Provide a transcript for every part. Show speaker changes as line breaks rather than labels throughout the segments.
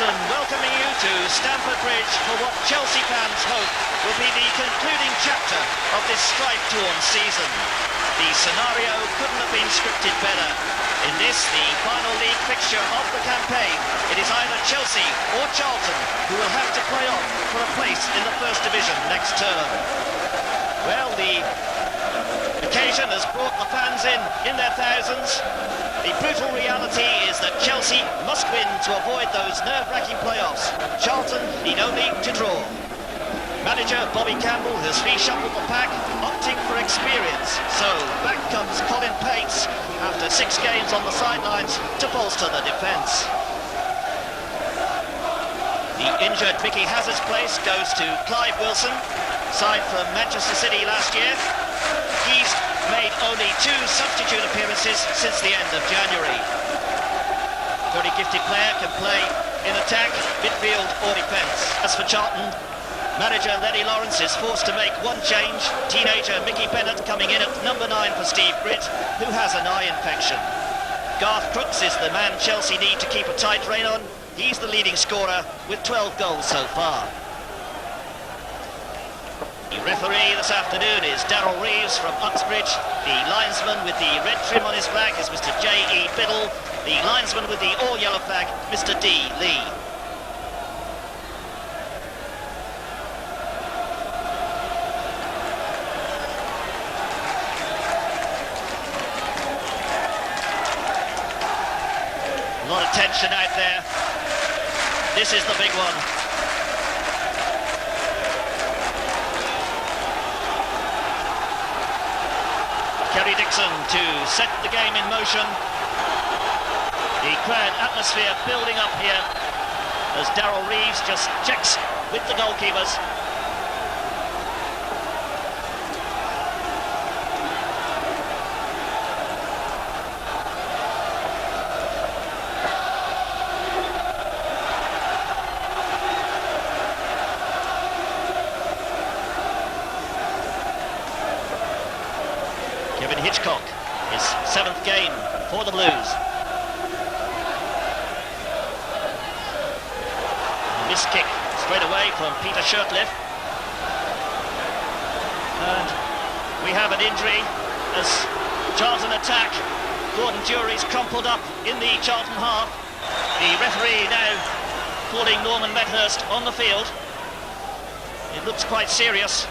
Dixon welcoming you to Stamford Bridge for what Chelsea fans hope will be the concluding chapter of this strife-torn season. The scenario couldn't have been scripted better. In this, the final league fixture of the campaign, it is either Chelsea or Charlton who will have to play off for a place in the First Division next term. Well, the occasion has brought the fans in their thousands. The brutal reality is that Chelsea must win to avoid those nerve-wracking playoffs. Charlton need only to draw. Manager Bobby Campbell has reshuffled the pack, opting for experience. So back comes Colin Pates after 6 games on the sidelines to bolster the defence. The injured Mickey Hazard's place goes to Clive Wilson, signed from Manchester City last year. He's made only 2 substitute appearances since the end of January. Very gifted player, can play in attack, midfield or defence. As for Charlton, manager Lenny Lawrence is forced to make one change. Teenager Mickey Bennett coming in at number 9 for Steve Britt, who has an eye infection. Garth Crooks is the man Chelsea need to keep a tight rein on. He's the leading scorer with 12 goals so far. The referee this afternoon is Reeves from Uxbridge. The linesman with the red trim on his flag is Mr. J.E. Biddle. The linesman with the all-yellow flag, Mr. D. Lee. A lot of tension out there. This is the big one. Dixon to set the game in motion. The crowd atmosphere building up here as Reeves just checks with the goalkeepers. Hitchcock, his 7th game for the Blues. A missed kick straight away from Peter Shirtliff. And we have an injury as Charlton attack. Gordon Durie's crumpled up in the Charlton half. The referee now calling Norman Medhurst on the field. It looks quite serious.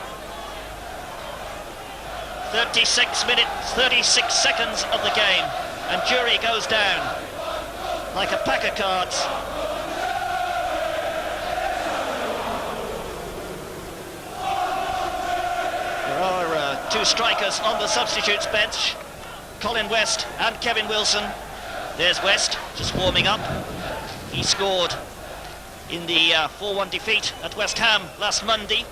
36 minutes, 36 seconds of the game, and Durie goes down like a pack of cards. There are 2 strikers on the substitutes bench, Colin West and Kevin Wilson. There's West, just warming up. He scored in the 4-1 defeat at West Ham last Monday.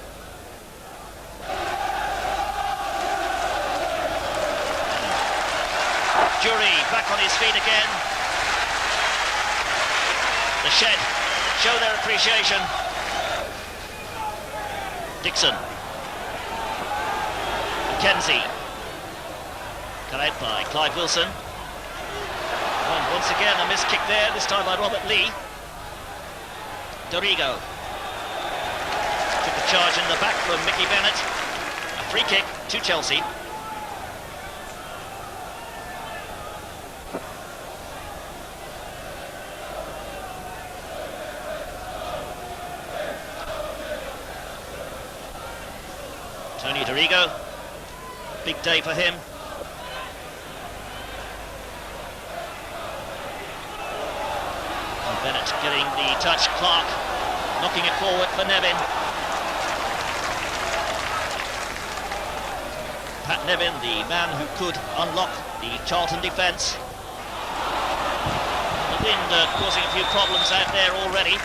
Durie back on his feet again. The Shed show their appreciation. Dixon. Mackenzie. Cut out by Clive Wilson. And once again a missed kick there, this time by Robert Lee. Dorigo. Took the charge in the back from Mickey Bennett. A free kick to Chelsea. Dorigo, big day for him. And Bennett getting the touch, Clarke knocking it forward for Nevin. Pat Nevin, the man who could unlock the Charlton defence. The wind causing a few problems out there already.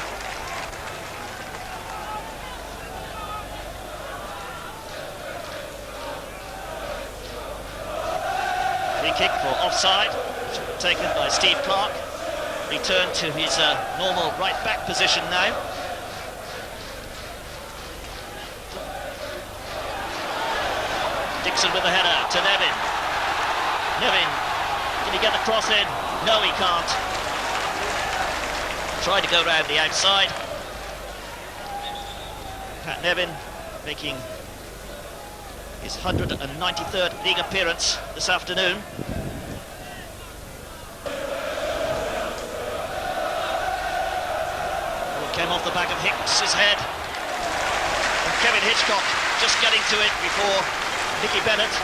Kick for offside, taken by Steve Clarke. Returned to his normal right back position now. Dixon with the header to Nevin. Nevin, can he get the cross in? No, he can't. tried to go round the outside. Nevin making his 193rd league appearance this afternoon. Came off the back of Hicks's head. And Kevin Hitchcock just getting to it before Nicky Bennett.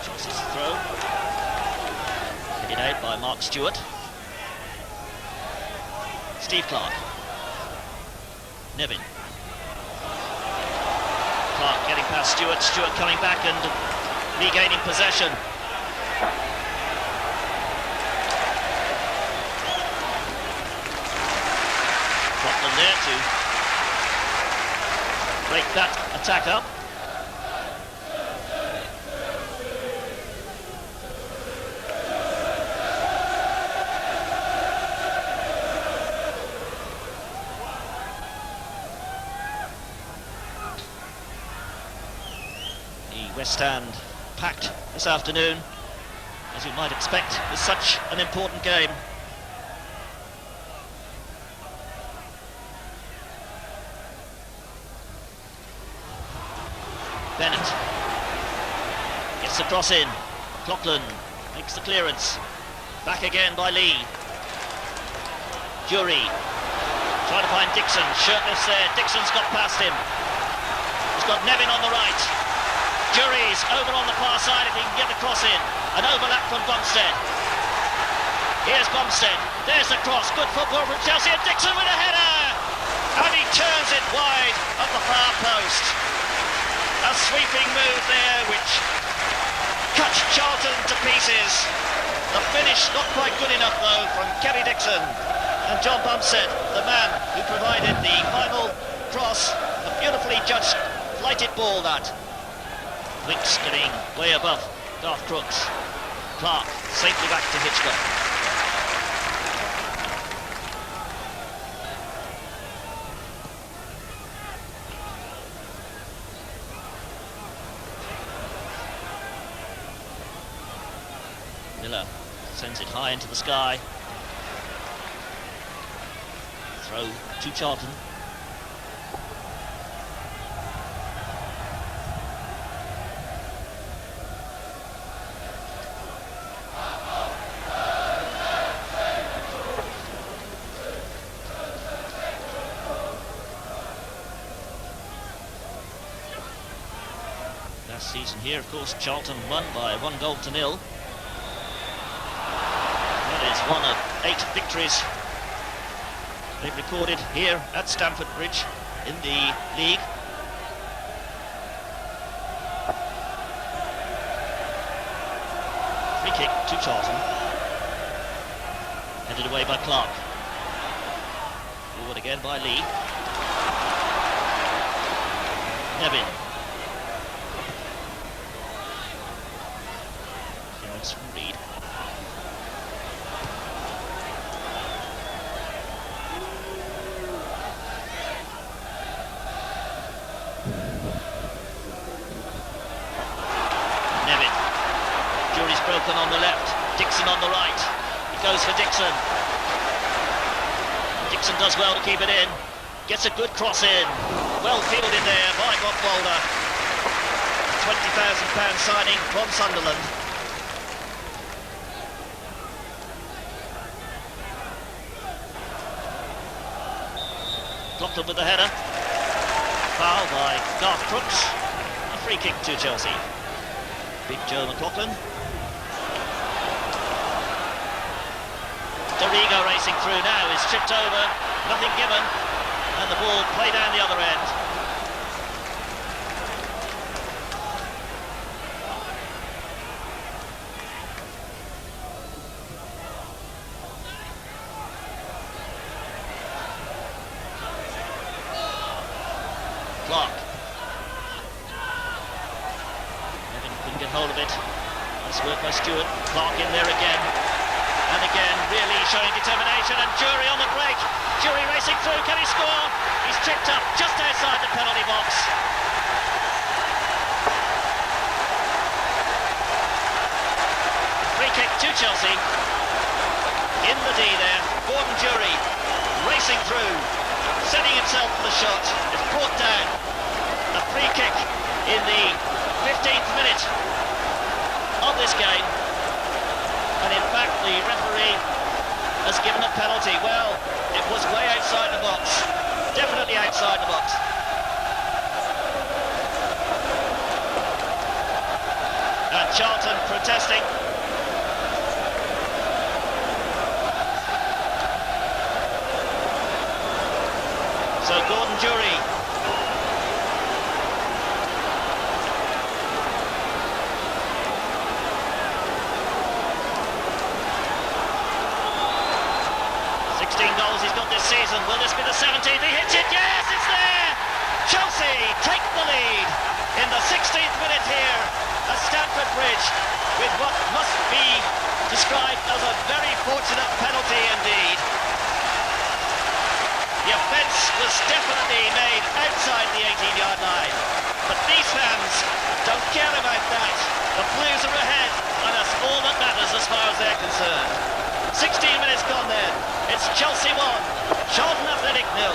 Chelsea's throw. Headed out by Mark Stuart. Steve Clarke. Nevin. Clarke getting past Stuart. Stuart coming back and regaining possession. McLaughlin there to break that attack up. The West Stand packed this afternoon, as you might expect with such an important game. Bennett gets the cross in. McLaughlin makes the clearance. Back again by Lee. Durie trying to find Dixon. Shirtliff's there. Dixon's got past him. He's got Nevin on the right. Durie's over on the far side if he can get the cross in. An overlap from Bumstead. Here's Bumstead. There's the cross. Good football from Chelsea, and Dixon with a header! And he turns it wide at the far post. A sweeping move there which cut Charlton to pieces. The finish not quite good enough though from Kerry Dixon. And John Bumstead, the man who provided the final cross. A beautifully judged flighted ball that. Wicks getting way above Garth Crooks. Clarke safely back to Hitchcock. Miller sends it high into the sky. Throw to Charlton. Last season here, of course, Charlton won by 1-0. That is one of 8 victories they've recorded here at Stamford Bridge in the league. Free kick to Charlton. Headed away by Clarke. Forward again by Lee. Nevin. Clearance from Reid. Nevin. Durie's broken on the left. Dixon on the right. He goes for Dixon. Dixon does well to keep it in. Gets a good cross in. Well fielded there by Bob Boulder. £20,000 signing from Sunderland. McLaughlin with the header. Foul by Garth Crooks. A free kick to Chelsea. Big Joe McLaughlin. Dorigo racing through now, is tripped over, nothing given, and the ball played down the other end. Clarke. Nevin couldn't get hold of it. Nice work by Stuart. Clarke in there again. And again, really showing determination, and Durie on the break. Durie racing through, can he score? He's tripped up just outside the penalty box. to Chelsea. In the D there, Gordon Durie racing through, setting himself for the shot. It's brought down. A free kick in the 15th minute of this game. And in fact, the referee has given a penalty. Well, it was way outside the box. Definitely outside the box. And Charlton protesting. So Gordon Durie. Goals he's got this season. Will this be the 17th? He hits it. Yes, it's there. Chelsea take the lead in the 16th minute here at Stamford Bridge with what must be described as a very fortunate penalty indeed. The offence was definitely made outside the 18-yard line, but these fans don't care about that. The Blues are ahead, and that's all that matters as far as they're concerned. 16 minutes gone then. It's Chelsea 1, Charlton Athletic 0.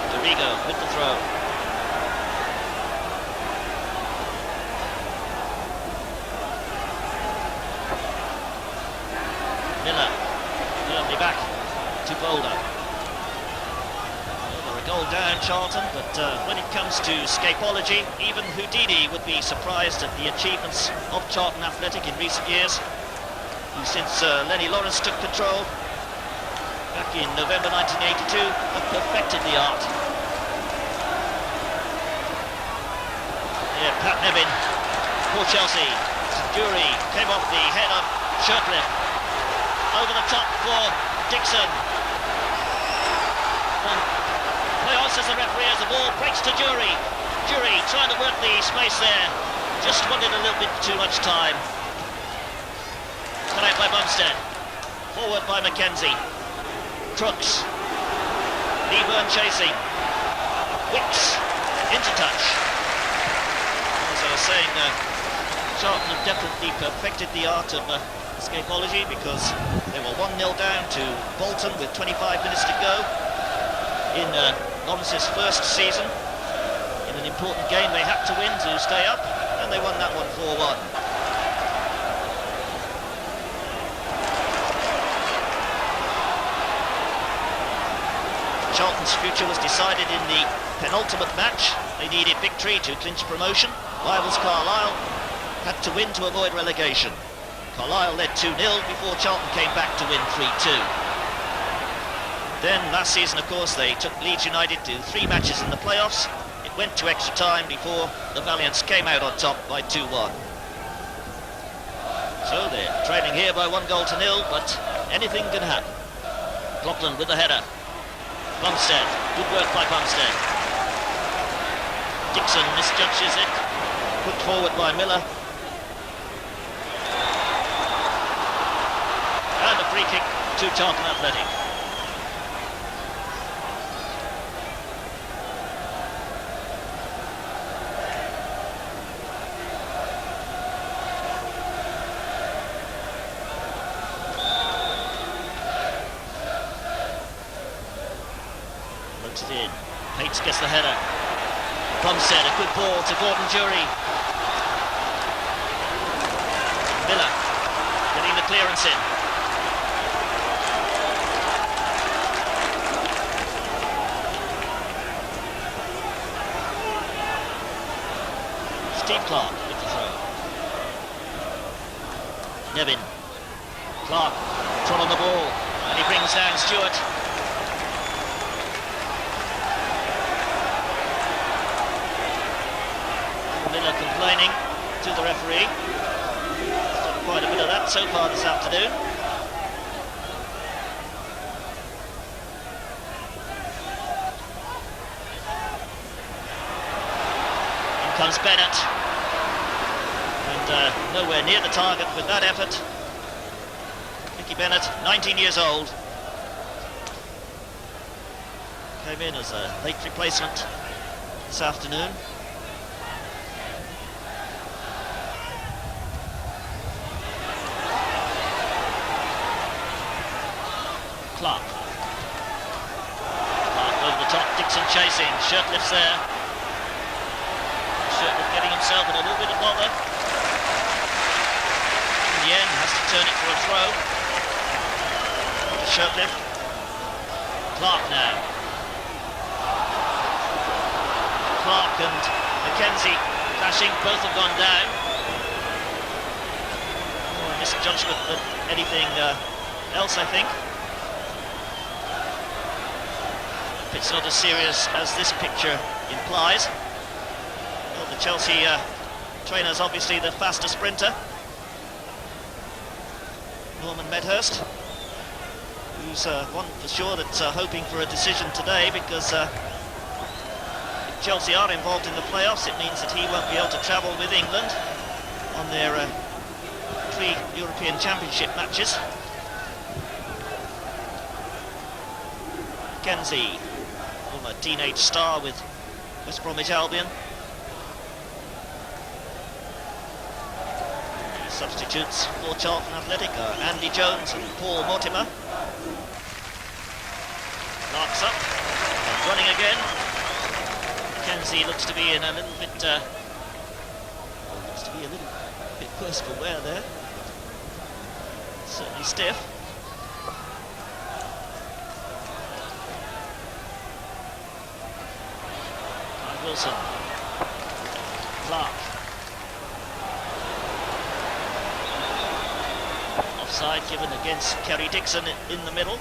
Dorigo with the throw. Miller, firmly back to Boulder. Goal down Charlton, but when it comes to scapology, even Houdini would be surprised at the achievements of Charlton Athletic in recent years, who since Lenny Lawrence took control back in November 1982 have perfected the art. Yeah, Pat Nevin for Chelsea. Durie came off the head of Shirtliff. Over the top for Dixon. As the referee as the ball breaks to Durie. Durie trying to work the space there. Just wanted a little bit too much time. Cut out by Bumstead. Forward by Mackenzie. Crooks. Leaburn chasing. Wicks into touch. As I was saying, Charlton have definitely perfected the art of escapology, because they were 1-0 down to Bolton with 25 minutes to go in Lawrence's first season. In an important game they had to win to stay up, and they won that one 4-1. Charlton's future was decided in the penultimate match. They needed victory to clinch promotion. Rivals Carlisle had to win to avoid relegation. Carlisle led 2-0 before Charlton came back to win 3-2. Then last season, of course, they took Leeds United to 3 matches in the playoffs. It went to extra time before the Valiants came out on top by 2-1. So they're trailing here by 1-0, but anything can happen. McLaughlin with the header. Bumstead, good work by Bumstead. Dixon misjudges it. Put forward by Miller. And a free kick to Charlton Athletic. It in. Pates gets the header. Bumstead, a good ball to Gordon Durie. Miller getting the clearance in. Steve Clarke with the throw. Nevin. Clarke trod on the ball, and he brings down Stuart. Miller complaining to the referee. Done quite a bit of that so far this afternoon. In comes Bennett, and nowhere near the target with that effort. Bennett, 19 years old. came in as a late replacement this afternoon. Clarke over the top, Dixon chasing, Shirtliff's there. Shirtliff getting himself in a little bit of bother. In the end, has to turn it for a throw. Shirtliff. Clarke now. Clarke and Mackenzie clashing, both have gone down. More a misjudgment than anything else, I think. It's not as serious as this picture implies. Well, the Chelsea trainer's obviously the faster sprinter, Norman Medhurst, who's one for sure that's hoping for a decision today, because if Chelsea are involved in the playoffs, it means that he won't be able to travel with England on their 3 European Championship matches. Mackenzie, a teenage star with West Bromwich Albion. The substitutes for Charlton Athletic are Andy Jones and Paul Mortimer. Clarke's up, and running again. Mackenzie looks to be in a little bit worse for wear there. Certainly stiff. Wilson, Clarke, offside given against Kerry Dixon in the middle.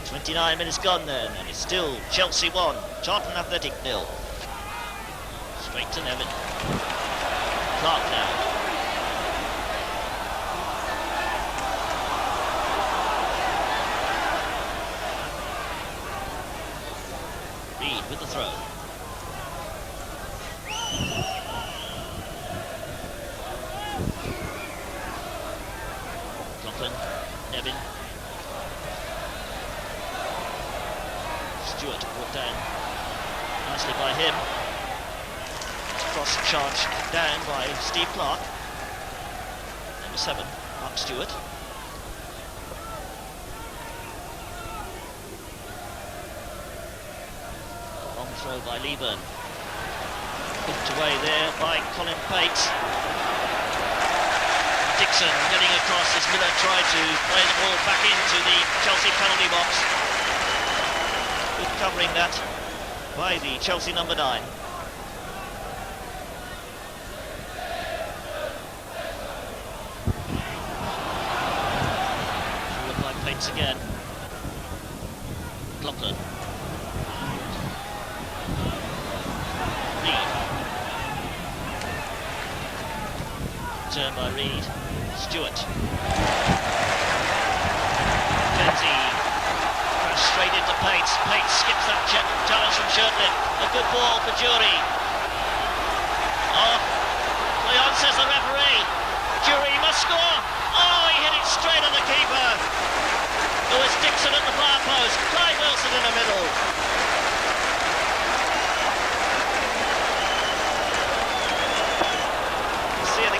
29 minutes gone then, and it's still Chelsea 1, Charlton Athletic 0. Straight to Nevin. Clarke now. Reid with the throw. McLaughlin, Nevin. Stuart brought down nicely by him. Cross charge down by Steve Clarke. Number 7, Mark Stuart. Throw by Leaburn. Hooked away there by Colin Pates. Dixon getting across as Miller tried to play the ball back into the Chelsea penalty box. Good covering that by the Chelsea number 9. Forward by Pates again. McLaughlin. Turn by Reid. Stuart. Mackenzie crashed straight into Pates. Pates skips that challenge from Shirtliff. A good ball for Durie. Oh, Leon says the referee. Durie must score. Oh, he hit it straight on the keeper. It was Dixon at the far post. Clyde Wilson in the middle.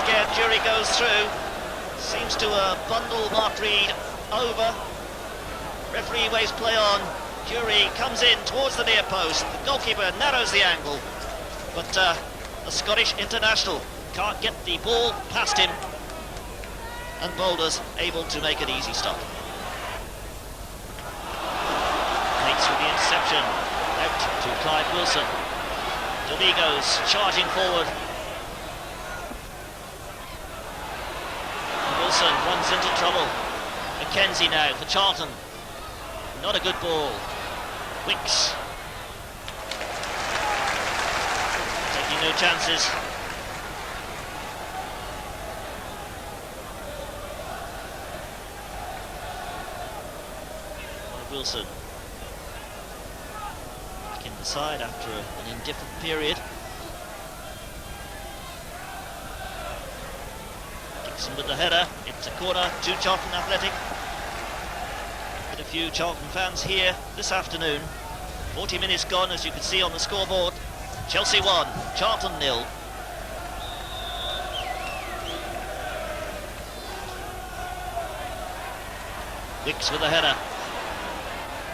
Again, Durie goes through, seems to bundle Mark Reid over. Referee waves play on. Durie comes in towards the near post. The goalkeeper narrows the angle, but the Scottish international can't get the ball past him, and Boulders able to make an easy stop. Pates with the interception, out to Clyde Wilson. Dorigo's charging forward. Wilson runs into trouble. Mackenzie now for Charlton. Not a good ball. Wicks. Taking no chances. Wilson. Back in the side after an indifferent period. Dixon with the header. It's a corner to Charlton Athletic. Quite a few Charlton fans here this afternoon. 40 minutes gone, as you can see on the scoreboard. Chelsea 1, Charlton 0. Wicks with a header.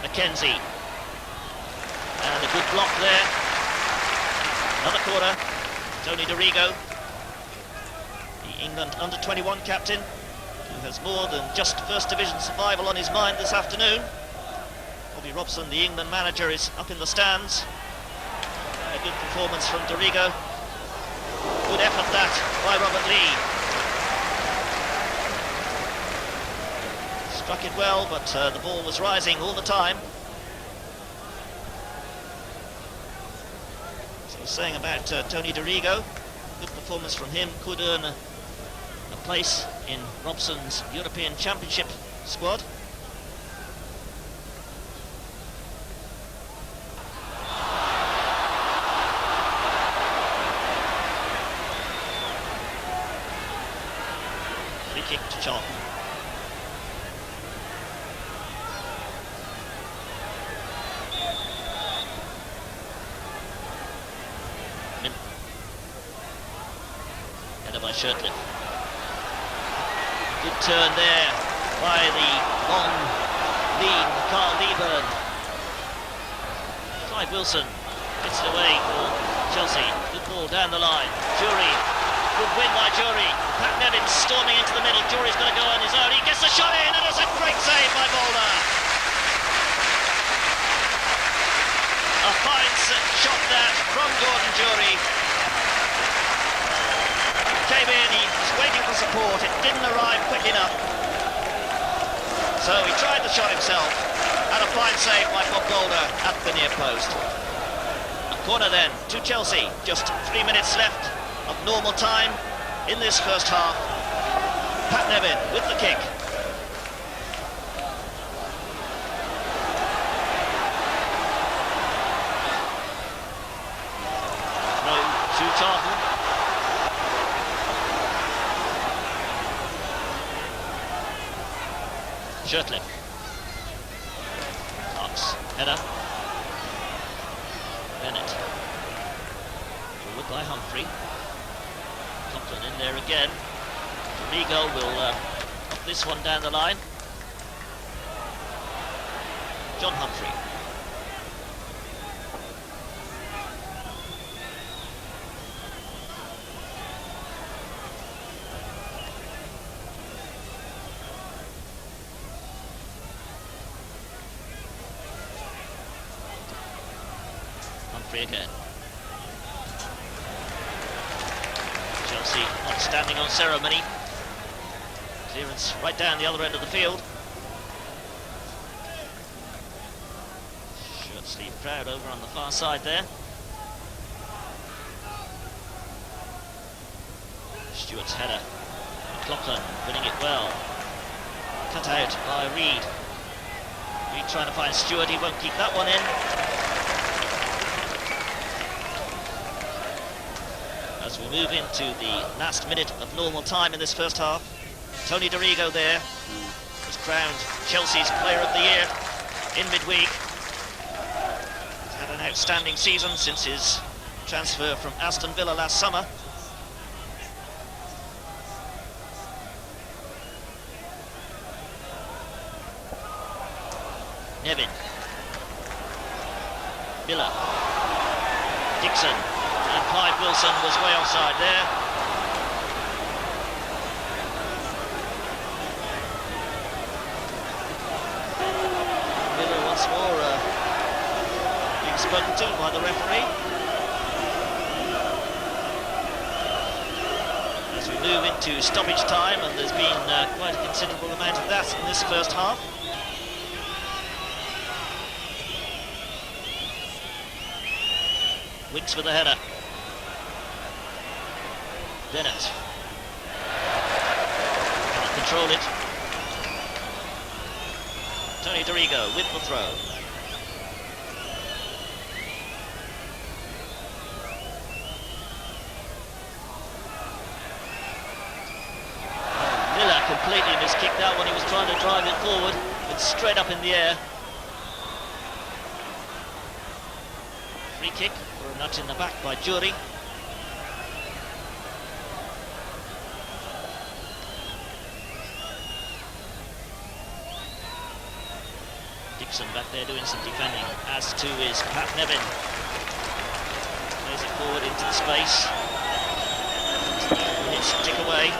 Mackenzie. And a good block there. Another corner. Tony Dorigo, the England under-21 captain, who has more than just First Division survival on his mind this afternoon. Bobby Robson, the England manager, is up in the stands. A good performance from Dorigo. Good effort that by Robert Lee. Struck it well, but the ball was rising all the time. As I was saying about Tony Dorigo, good performance from him, could earn a place in Robson's European Championship squad. Free kick to Charlton. Header by Shirtliff. Good turn there by the long, lean Leaburn. Clive Wilson gets it away for Chelsea. Good ball down the line. Durie. Good win by Durie. Pat Nevin storming into the middle. Jurie's going to go on his own. He gets the shot in, and it's a great save by Boulder. A fine shot that from Gordon Durie. Came in, he was waiting for support, it didn't arrive quick enough. So he tried the shot himself, and a fine save by Bob Boulder at the near post. A corner then to Chelsea, just 3 minutes left of normal time in this first half. Pat Nevin with the kick. Throw to Charlton. Shirtliff. Clarke's header. Bennett. Forward by Humphrey. McLaughlin in there again. Dorigo will pop this one down the line. John Humphrey. Again. Chelsea not standing on ceremony. Clearance right down the other end of the field. Shirt sleeve crowd over on the far side there. Stuart's header. McLaughlin winning it well. Cut out by Reid. Reid trying to find Stuart, he won't keep that one in. As we move into the last minute of normal time in this first half, Tony Dorigo there, who was crowned Chelsea's Player of the Year in midweek. He's had an outstanding season since his transfer from Aston Villa last summer. Nevin. Miller. Dixon. And Clive Wilson was way offside there. Miller once more being spoken to by the referee. As we move into stoppage time, and there's been quite a considerable amount of that in this first half. Wicks with the header. Bennett cannot control it. Tony Dorigo with the throw. Miller completely miskicked that when he was trying to drive it forward. It's straight up in the air. Free kick for a nut in the back by Durie. Dixon back there doing some defending, as to is Nevin. Plays it forward into the space. Minutes tick away.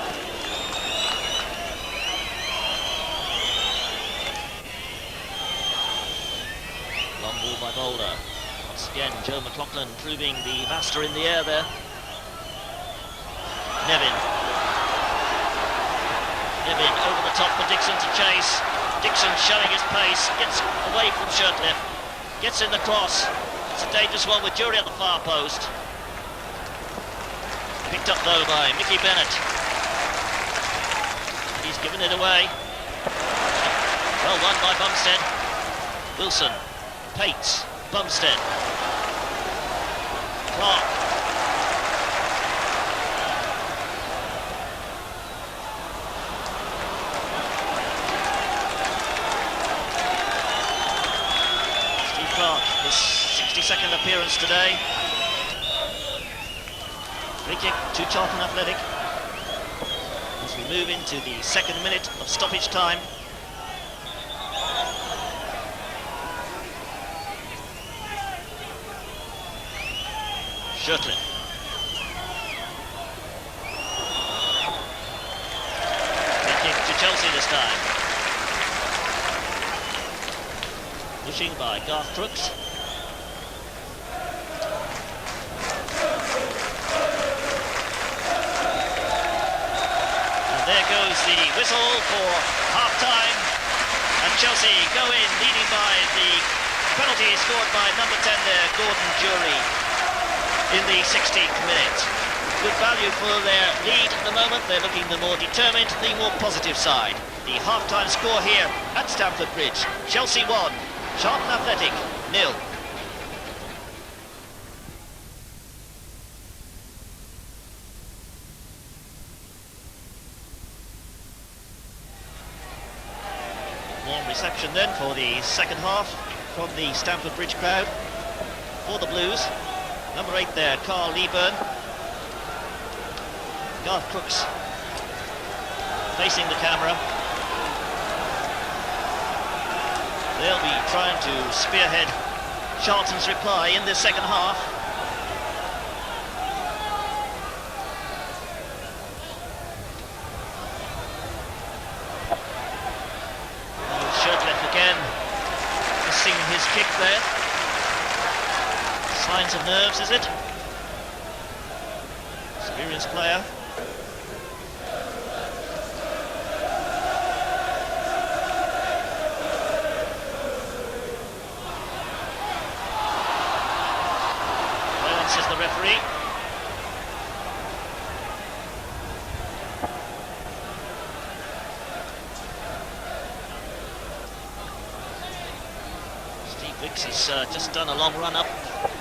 Long ball by Boulder. Once again, Joe McLaughlin proving the master in the air there. Nevin over the top for Dixon to chase. Dixon showing his pace, gets away from Shirtliff, gets in the cross. It's a dangerous one with Durie at the far post. Picked up though by Bennett. He's given it away. Well won by Bumstead. Wilson, Pates, Bumstead. Clarke. Clarke, his 62nd appearance today. Free kick to Charlton Athletic as we move into the second minute of stoppage time. Shirtliff. Free kick to Chelsea this time. Pushing by Crooks. And there goes the whistle for half-time. And Chelsea go in leading by the penalty scored by number 10 there, Durie, in the 16th minute. Good value for their lead at the moment. They're looking the more determined, the more positive side. The half-time score here at Stamford Bridge. Chelsea 1. Charlton Athletic 0. Warm reception then for the second half from the Stamford Bridge crowd for the Blues. Number 8 there, Leaburn. Crooks facing the camera. They'll be trying to spearhead Charlton's reply in the second half. Shirtliff again, missing his kick there. Signs of nerves, is it? Experienced player. Says the referee. Wicks has just done a long run up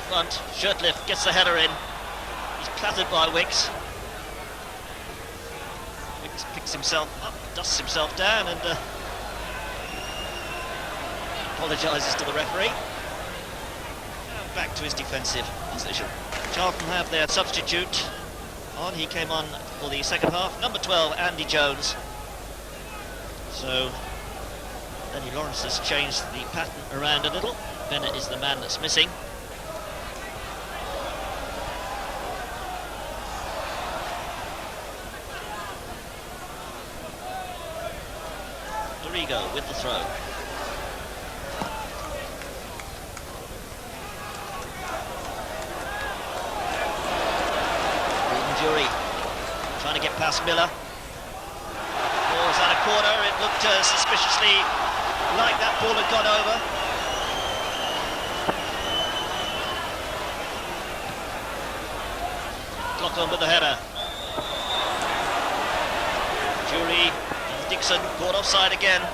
front. Shirtliff gets the header in. He's clattered by Wicks. Wicks picks himself up, dusts himself down and apologises to the referee. Back to his defensive position. Charlton have their substitute on. He came on for the second half. Number 12, Andy Jones. So, Lenny Lawrence has changed the pattern around a little. Bennett is the man that's missing. Dorigo with the throw. Durie trying to get past Miller. Ball is out of corner. It looked suspiciously like that ball had gone over. McLaughlin with the header. Durie and Dixon caught offside again.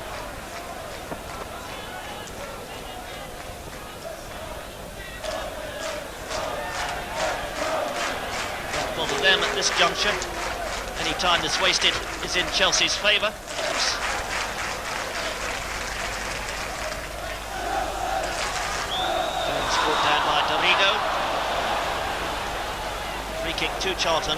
For them at this juncture, any time that's wasted is in Chelsea's favour. kick to Charlton.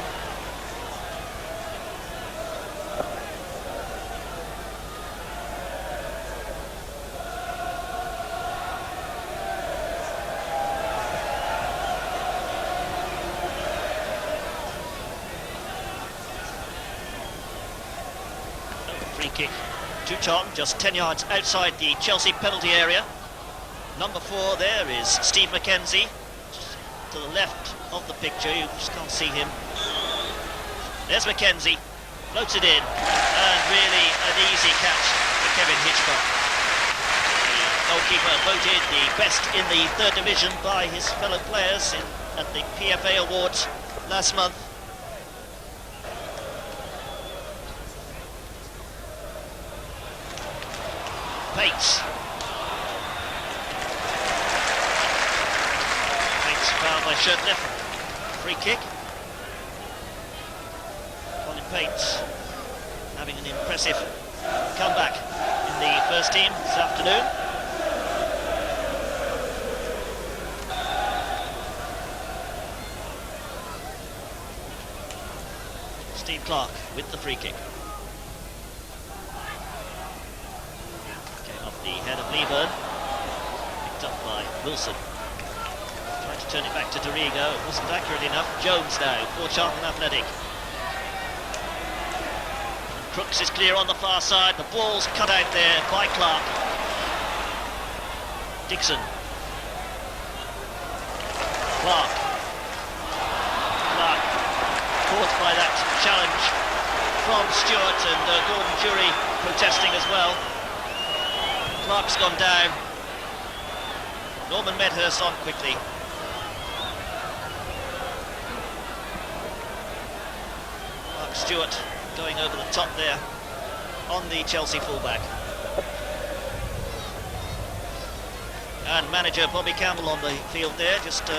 Free kick to Charlton, just 10 yards outside the Chelsea penalty area. Number 4 there is Steve Mackenzie, just to the left of the picture, you just can't see him. There's Mackenzie, floats it in, and really an easy catch for Kevin Hitchcock. The goalkeeper voted the best in the 3rd division by his fellow players at the PFA Awards last month. Pates. Fouled by Shirtliff. Free kick. Colin Pates having an impressive comeback in the first team this afternoon. Steve Clarke with the free kick. Came off the head of Leaburn. Picked up by Wilson. Tried to turn it back to Dorigo, it wasn't accurate enough. Jones now for Charlton Athletic. Crooks is clear on the far side, the ball's cut out there by Clarke. Dixon. Clarke caught by that challenge from Stuart, and Gordon Durie protesting as well. Clarke's gone down. Norman Medhurst on quickly. Stuart going over the top there on the Chelsea fullback. And manager Bobby Campbell on the field there, just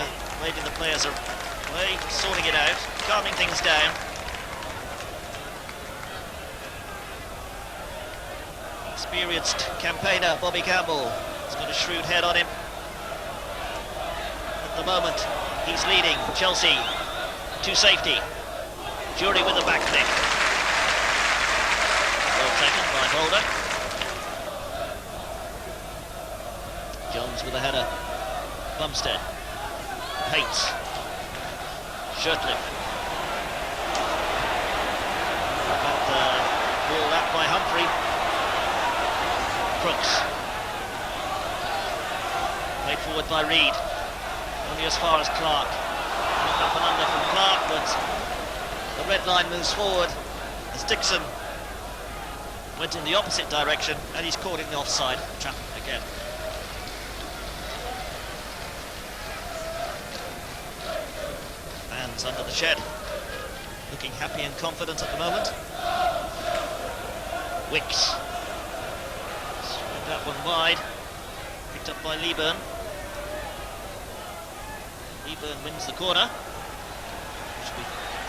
waving the players away, sorting it out, calming things down. Experienced campaigner Bobby Campbell has got a shrewd head on him. At the moment, he's leading Chelsea to safety. Durie with the back flick. Well taken by Holder. Jones with a header. Bumstead. Pates. Shirtliff. Got the ball out by Humphrey. Crooks. Played forward by Reid. Only as far as Clarke. Up and under from Clarke, but the red line moves forward as Dixon went in the opposite direction, and he's caught in the offside trap again. Fans under the shed, looking happy and confident at the moment. Wicks. Spread that one wide, picked up by Leaburn. Leaburn wins the corner,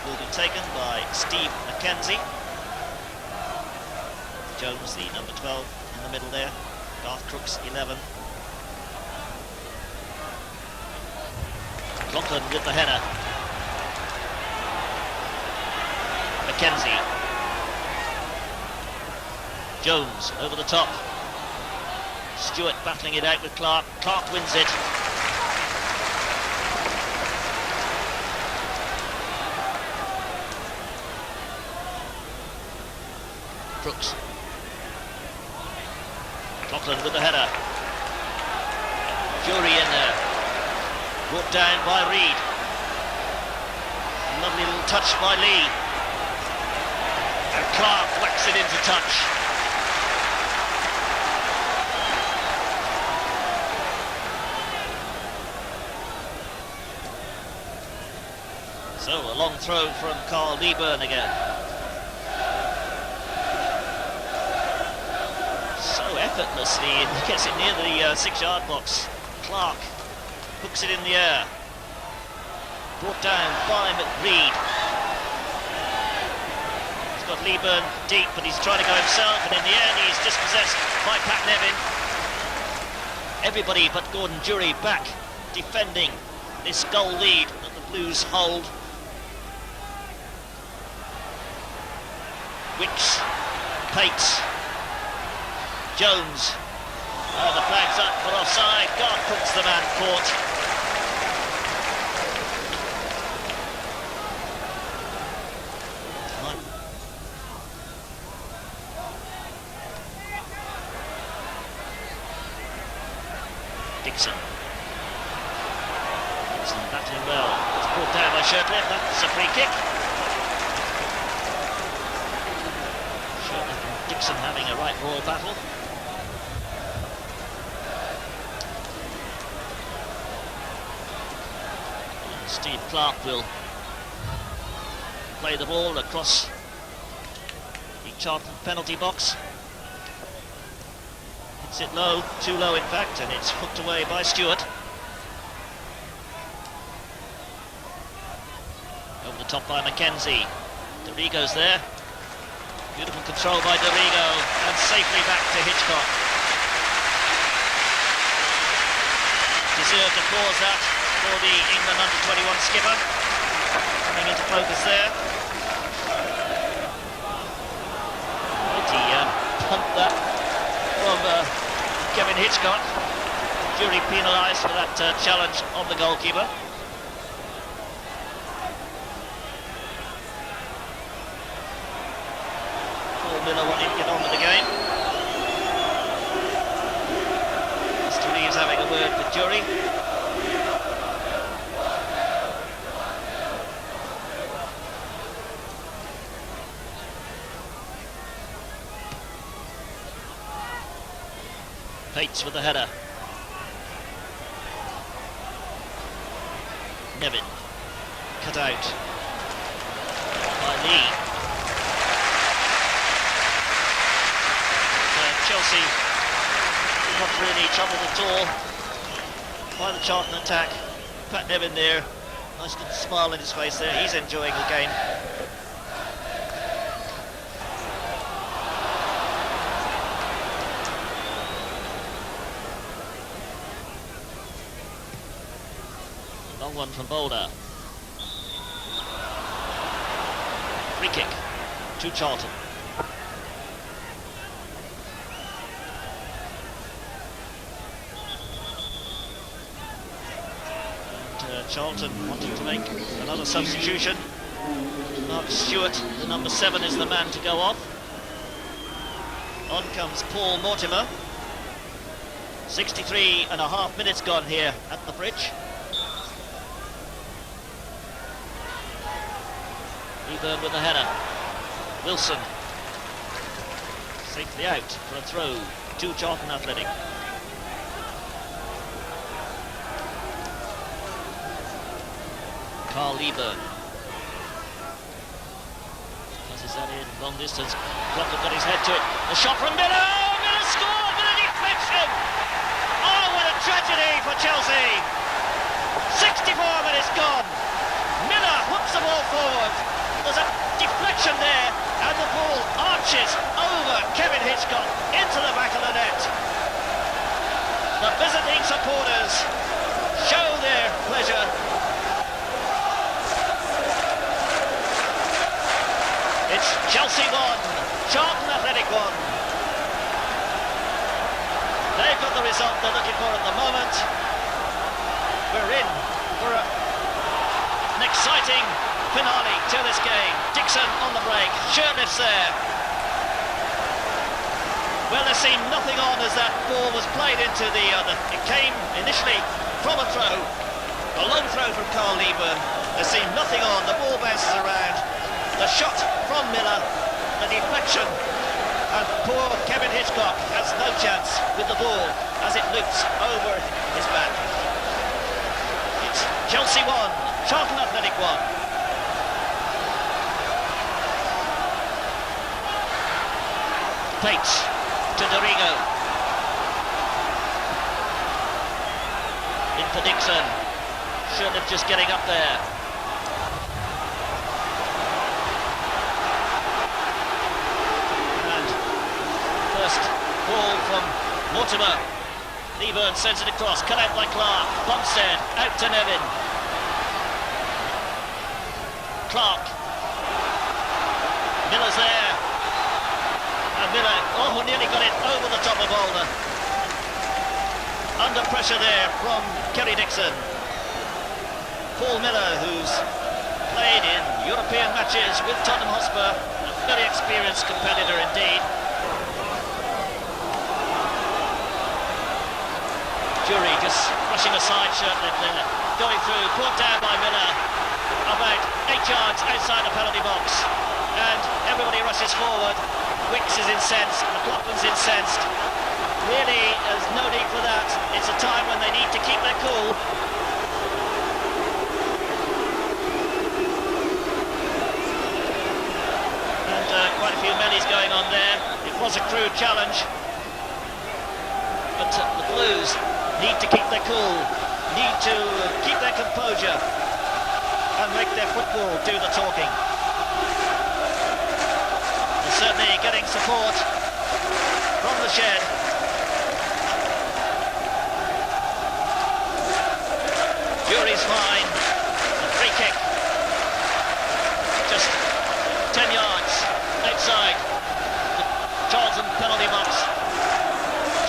will be taken by Steve Mackenzie. Jones, the number 12, in the middle there. Garth Crooks, 11. McLaughlin with the header. Mackenzie. Jones over the top. Stuart battling it out with Clarke. Clarke wins it. Crooks. McLaughlin with the header. Durie in there. Brought down by Reid. Lovely little touch by Lee. And Clarke whacks it into touch. So a long throw from Carl Leaburn again. Effortlessly, he gets it near the 6-yard box. Clarke hooks it in the air. Brought down by Reid. He's got Leaburn deep, but he's trying to go himself, and in the end he's dispossessed by Pat Nevin. Everybody but Gordon Durie back defending this goal lead that the Blues hold. Wicks, Pates, Jones. Oh, the flag's up for offside. God, Crooks the man caught. Dixon. Dixon battling well. It's brought down by Shirtliff. That's a free kick. Shirtliff and Dixon having a right royal battle. And Clarke will play the ball across the Charlton penalty box. Hits it low, too low in fact, and it's hooked away by Stuart. Over the top by Mackenzie. Dorigo's there. Beautiful control by Dorigo, and safely back to Hitchcock. Deserved applause that for the England under-21 skipper. Coming into focus there. He pumped that from Kevin Hitchcock. Durie penalised for that challenge on the goalkeeper. Paul Miller wanting to get on with the game. Mr. Reeves having a word with Durie. Pates with the header. Nevin cut out by Lee. Chelsea not really troubled at all by the Charlton attack. Pat Nevin there, nice little smile on his face there. He's enjoying the game. Long one from Boulder. Free kick to Charlton. And Charlton wanting to make another substitution. Mark Stuart, the number 7, is the man to go off. On comes Paul Mortimer. 63.5 minutes gone here at the Bridge. Leaburn with the header. Wilson safely out for a throw to Charlton Athletic. Leaburn passes that in long distance. Clarke got his head to it. A shot from Bennett. Oh, Bennett scored with a deflection. Oh, what a tragedy for Chelsea. 64 minutes gone. Miller hooks the ball forward. There's a deflection there, and the ball arches over Kevin Hitchcock into the back of the net. The visiting supporters show their pleasure. It's Chelsea 1, Charlton Athletic 1. They've got the result they're looking for at the moment. We're in for an exciting finale to this game. Dixon on the break, Shirtliff's there. Well, there seemed nothing on as that ball was played into the it came initially from a throw, a long throw from Leaburn. There seemed nothing on, the ball bounces around. The shot from Miller, the deflection, and poor Kevin Hitchcock has no chance with the ball as it loops over his back. It's Chelsea 1, Charlton Athletic 1. Pates to Dorigo. In for Dixon. Shirtliff just getting up there. And first ball from Mortimer. Leaburn sends it across, cut out by Clarke. Bumstead out to Nevin. Clarke. Miller's there. And Miller, oh, nearly got it over the top of Boulder. Under pressure there from Kerry Dixon. Paul Miller, who's played in European matches with Tottenham Hotspur, a very experienced competitor indeed. Durie just brushing aside Shirtliff there, going through, brought down by Miller, about 8 yards outside the penalty box, and everybody rushes forward. Wicks is incensed, McLaughlin's incensed. Really, there's no need for that. It's a time when they need to keep their cool. And quite a few mellies going on there. It was a crude challenge, but the Blues need to keep their cool, need to keep their composure and make their football do the talking. And certainly getting support from the shed. Durie's fine, a free kick, just 10 yards outside the Charlton penalty box.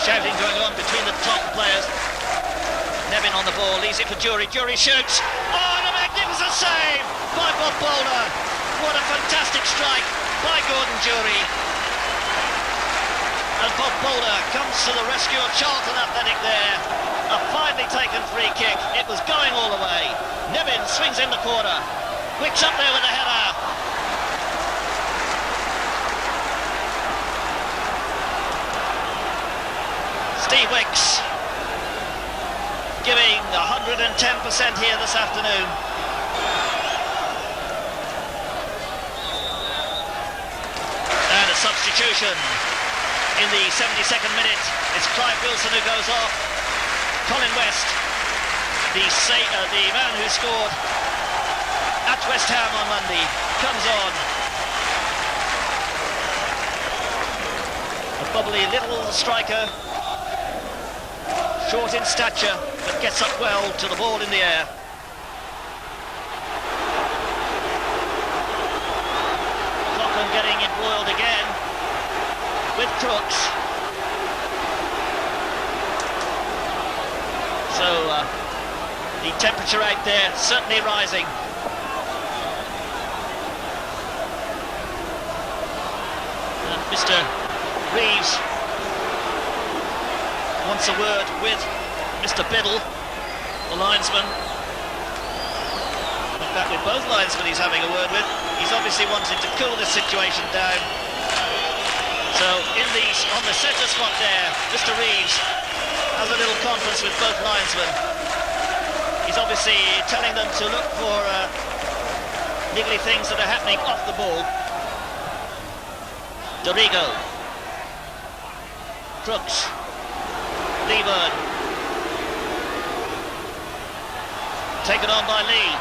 Shouting going on between the Charlton players. Nevin on the ball, leaves it for Durie. Durie shoots. Oh, and a magnificent save by Bob Boulder. What a fantastic strike by Gordon Durie. And Bob Boulder comes to the rescue of Charlton Athletic there. A finely taken free kick. It was going all the way. Nevin swings in the corner. Wicks up there with a header. Steve Wicks giving 110% here this afternoon. And a substitution in the 72nd minute. It's Clive Wilson who goes off. Colin West, the man who scored at West Ham on Monday, comes on. A bubbly little striker, short in stature, but gets up well to the ball in the air. McLaughlin getting embroiled again with Crooks. So the temperature out there certainly rising. And Mr. Reeves wants a word with Mr. Biddle, the linesman. In fact, with both linesmen he's having a word with. He's obviously wanting to cool this situation down. So on the centre spot there, Mr. Reeves has a little conference with both linesmen. He's obviously telling them to look for niggly things that are happening off the ball. Dorigo, Crooks, Leaburn, taken on by Lee.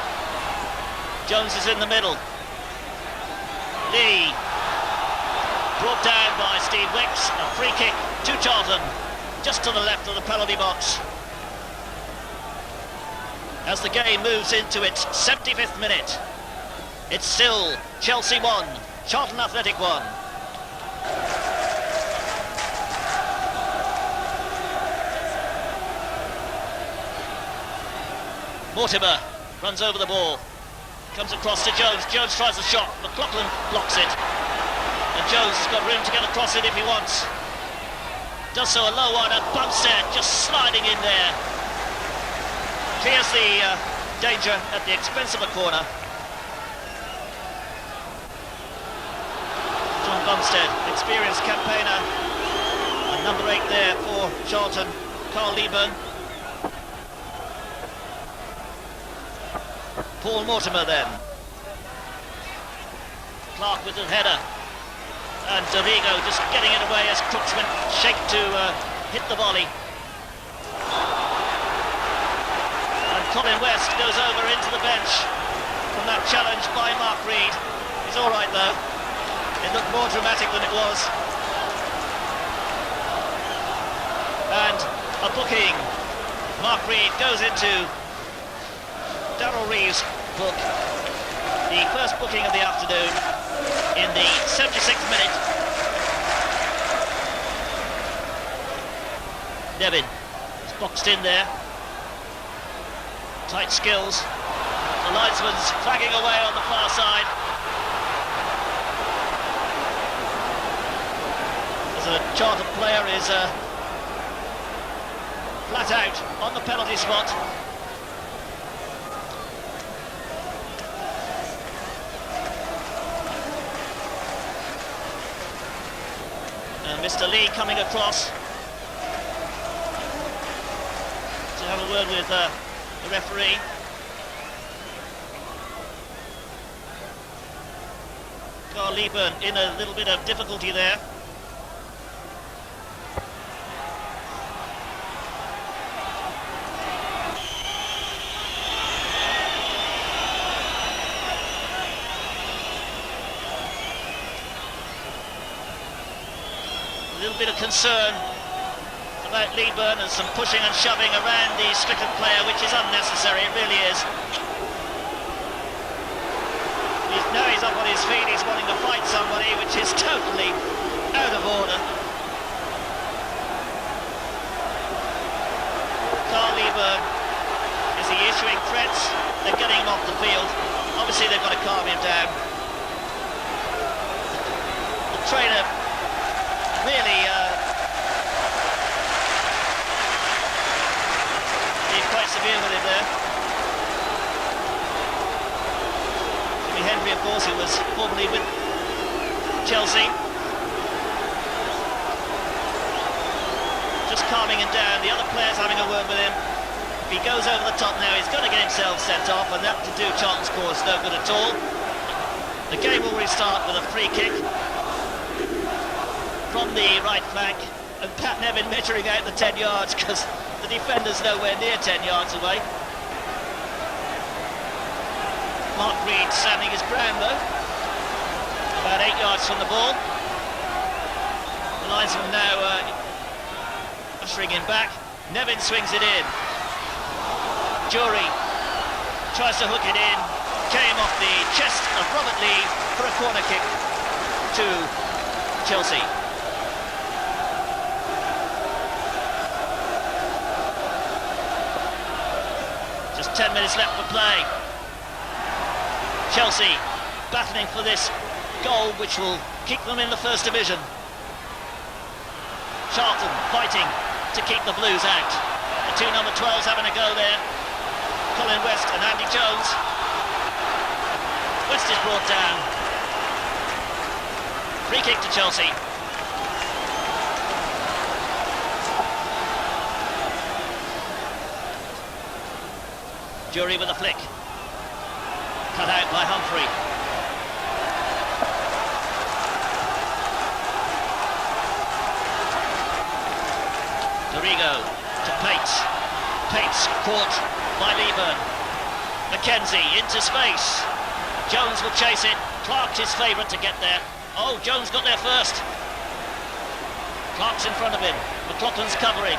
Jones is in the middle. Lee, brought down by Steve Wicks. A free kick to Charlton, just to the left of the penalty box. As the game moves into its 75th minute, it's still Chelsea 1, Charlton Athletic 1. Mortimer runs over the ball, comes across to Jones. Jones tries a shot, McLaughlin blocks it, and Jones has got room to get across it if he wants. Does so a low one, and Bumstead just sliding in there. Clears the danger at the expense of a corner. John Bumstead, experienced campaigner, and number 8 there for Charlton, Carl Leaburn. Paul Mortimer then. Clarke with the header. And Dorigo just getting it away as Crooks went shake to hit the volley. And Colin West goes over into the bench from that challenge by Mark Reid. He's all right though. It looked more dramatic than it was. And a booking. Mark Reid goes into Darryl Reeves' book. The first booking of the afternoon in the 76th minute. Nevin is boxed in there. Tight skills. The linesman's flagging away on the far side. As a Charlton player is flat out on the penalty spot. And Mr. Lee coming across to have a word with the referee. Leaburn in a little bit of difficulty there. A little bit of concern about Leaburn and some pushing and shoving around the Strickland player, which is unnecessary, it really is. Now he's up on his feet, he's wanting to fight somebody, which is totally out of order. Leaburn, is he issuing threats? They're getting him off the field. Obviously they've got to calm him down. The trainer really being quite severe with him there. Henry, of course, who was formerly with Chelsea. Just calming him down. The other players having a word with him. If he goes over the top now, he's going to get himself sent off, and that to do Charlton's cause no good at all. The game will restart with a free kick from the right flank, and Pat Nevin measuring out the 10 yards because the defender's nowhere near 10 yards away. Reid standing his ground though, about 8 yards from the ball. The linesman now ushering him back. Nevin swings it in. Durie tries to hook it in, came off the chest of Robert Lee for a corner kick to Chelsea. Just 10 minutes left for play. Chelsea battling for this goal which will keep them in the First Division. Charlton fighting to keep the Blues out. The two number 12s having a go there. Colin West and Andy Jones. West is brought down. Free kick to Chelsea. Durie with a flick. Cut out by Humphrey. Dorigo to Pates. Pates caught by Leaburn. Mackenzie into space. Jones will chase it. Clarke's his favourite to get there. Oh, Jones got there first. Clarke's in front of him. McLaughlin's covering.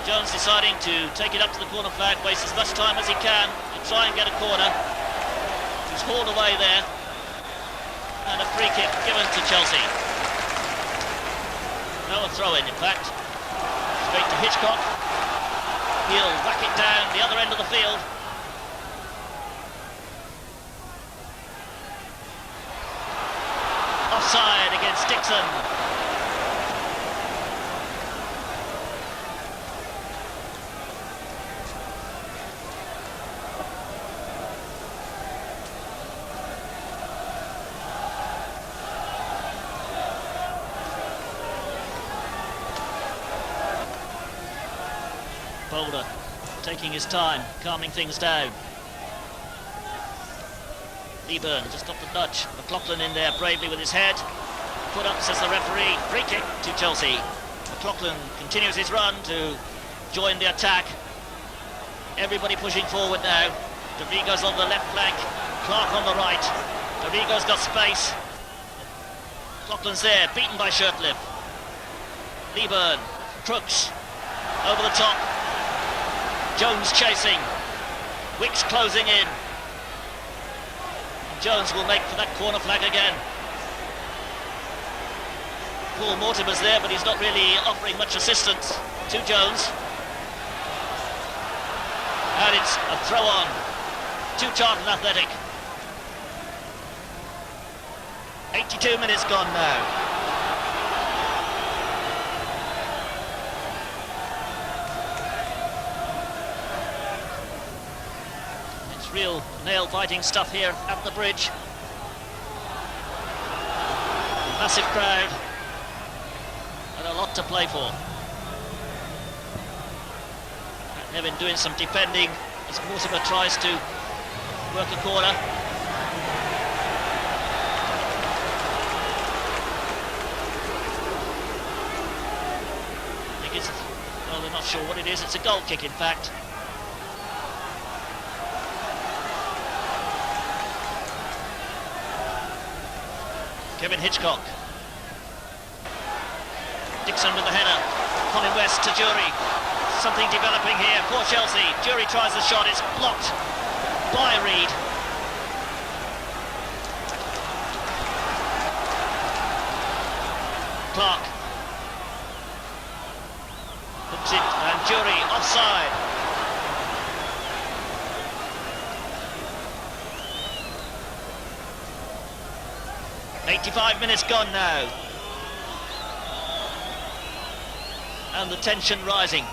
Jones deciding to take it up to the corner flag, waste as much time as he can to try and get a corner. He's hauled away there. And a free kick given to Chelsea. No, a throw-in, in fact. Straight to Hitchcock. He'll whack it down the other end of the field. Offside against Dixon. Taking his time, calming things down. Leaburn just got the nudge. McLaughlin in there bravely with his head. Put up, says the referee. Free kick to Chelsea. McLaughlin continues his run to join the attack. Everybody pushing forward now. Dorigo's on the left flank. Clarke on the right. Dorigo's got space. McLaughlin's there, beaten by Shirtliff. Leaburn. Crooks. Over the top. Jones chasing. Wicks closing in. Jones will make for that corner flag again. Paul Mortimer's there, but he's not really offering much assistance to Jones. And it's a throw on to Charlton Athletic. 82 minutes gone now. It's real nail-biting stuff here at the bridge. Massive crowd and a lot to play for. Nevin doing some defending as Mortimer tries to work a corner. I think it's, well, they're not sure what it is. It's a goal kick, in fact. Kevin Hitchcock. Dixon with the header. Colin West to Durie. Something developing here for Chelsea. Durie tries the shot. It's blocked by Reid. Clarke. Hooks it and Durie offside. .85 minutes gone now. And the tension rising.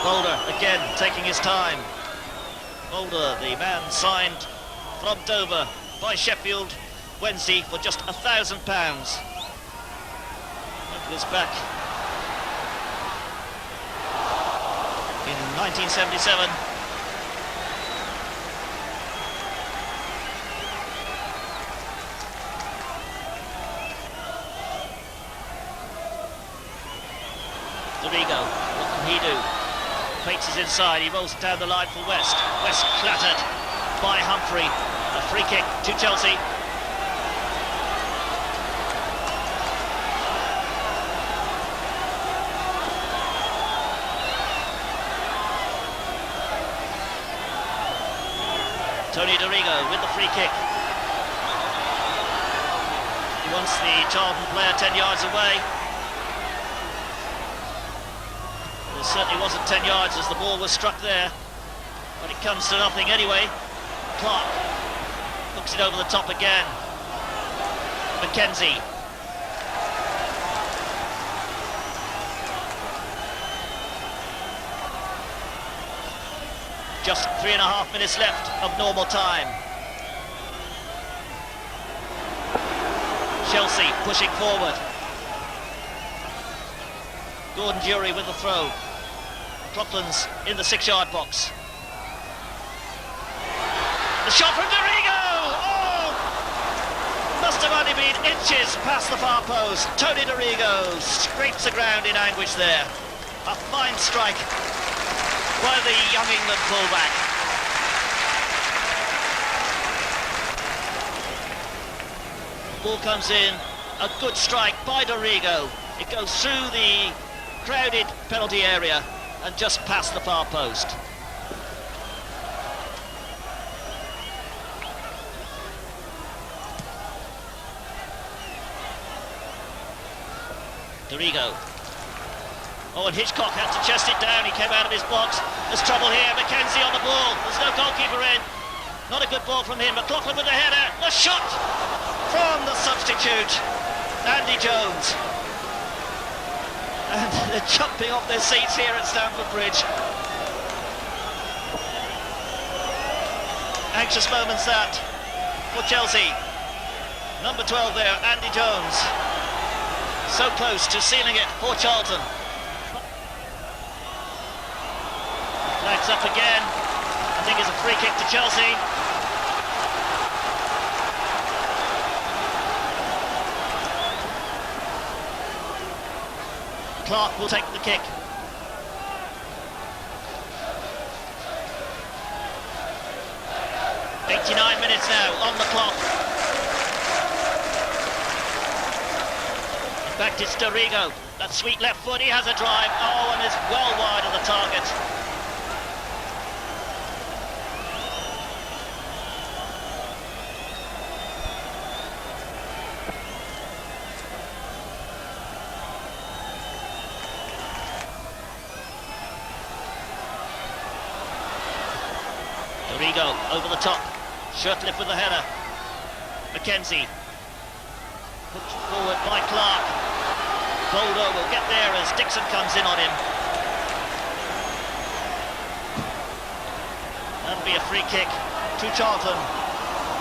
Boulder again taking his time. Boulder, the man signed from Dover by Sheffield Wednesday for just £1,000. That was back in 1977. Dorigo, what can he do? Pates is inside, he rolls it down the line for West. West clattered by Humphrey. A free kick to Chelsea. Tony Dorigo with the free kick. He wants the Charlton player 10 yards away. It certainly wasn't 10 yards as the ball was struck there, but it comes to nothing anyway. Clarke hooks it over the top again. Mackenzie. Just 3.5 minutes left of normal time. Chelsea pushing forward. Gordon Durie with the throw. McLaughlin's in the 6-yard box. The shot from Dorigo! Oh! Must have only been inches past the far post. Tony Dorigo scrapes the ground in anguish there. A fine strike by the young England fullback. Ball comes in. A good strike by Dorigo. It goes through the crowded penalty area and just past the far post. Dorigo. Oh, and Hitchcock had to chest it down. He came out of his box. There's trouble here. Mackenzie on the ball. There's no goalkeeper in. Not a good ball from him. McLaughlin with the header. The shot from the substitute, Andy Jones. And they're jumping off their seats here at Stamford Bridge. Anxious moments that for Chelsea. Number 12 there, Andy Jones. So close to sealing it for Charlton. Flags up again. I think it's a free kick to Chelsea. Clarke will take the kick. .89 minutes now on the clock. In fact, it's Dorigo. That sweet left foot, he has a drive. Oh, and is well wide of the target. Dorigo over the top. Shirtliff with the header. Mackenzie. Put forward by Clarke. Boldo will get there as Dixon comes in on him. That'll be a free kick to Charlton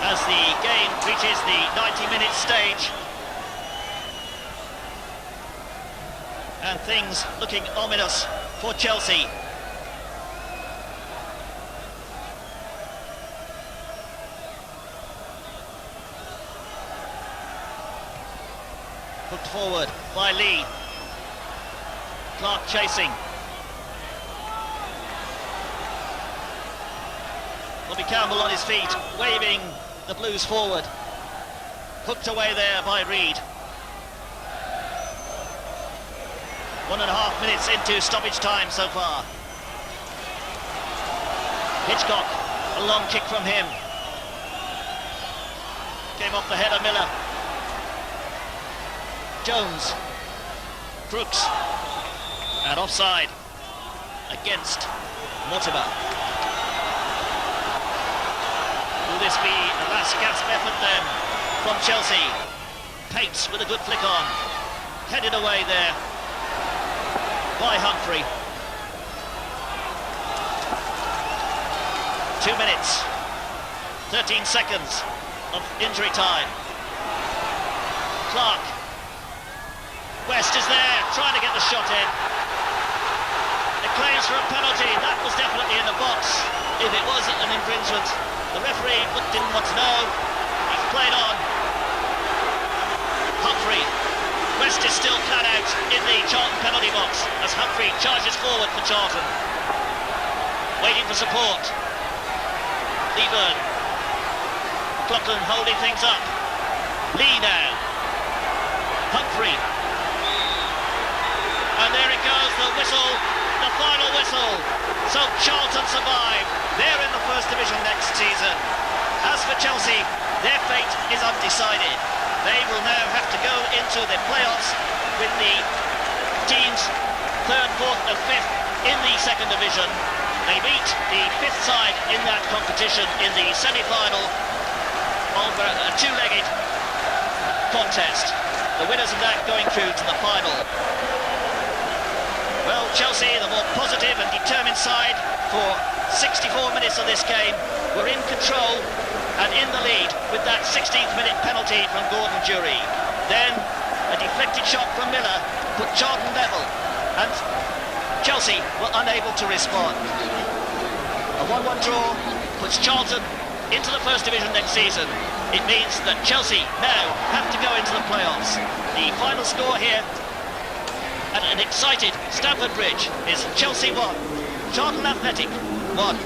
as the game reaches the 90-minute stage. And things looking ominous for Chelsea. Hooked forward by Leigh. Clarke chasing. Bobby Campbell on his feet, waving the Blues forward. Hooked away there by Reid. 1.5 minutes into stoppage time so far. Hitchcock, a long kick from him. Came off the head of Miller. Jones. Crooks. And offside against Mortimer. Will this be the last gasp effort then from Chelsea? Pates with a good flick on. Headed away there by Humphrey. 2 minutes, 13 seconds of injury time. Clarke. West is there, trying to get the shot in. It claims for a penalty. That was definitely in the box. If it was an infringement, the referee didn't want to know. He's played on. Humphrey. West is still flat out in the Charlton penalty box as Humphrey charges forward for Charlton. Waiting for support. Leaburn. McLaughlin holding things up. Leigh now. Humphrey. And there it goes, the whistle, the final whistle. So Charlton survive. They're in the First Division next season. As for Chelsea, their fate is undecided. They will now have to go into the playoffs with the teams 3rd, 4th and 5th in the 2nd Division. They beat the 5th side in that competition in the semi-final of a two-legged contest. The winners of that going through to the final. Well, Chelsea, the more positive and determined side for 64 minutes of this game, were in control and in the lead with that 16th minute penalty from Durie. Then a deflected shot from Miller put Charlton level and Chelsea were unable to respond. A 1-1 draw puts Charlton into the First Division next season. It means that Chelsea now have to go into the playoffs. The final score here at an excited Stamford Bridge is Chelsea 1, Charlton Athletic 1.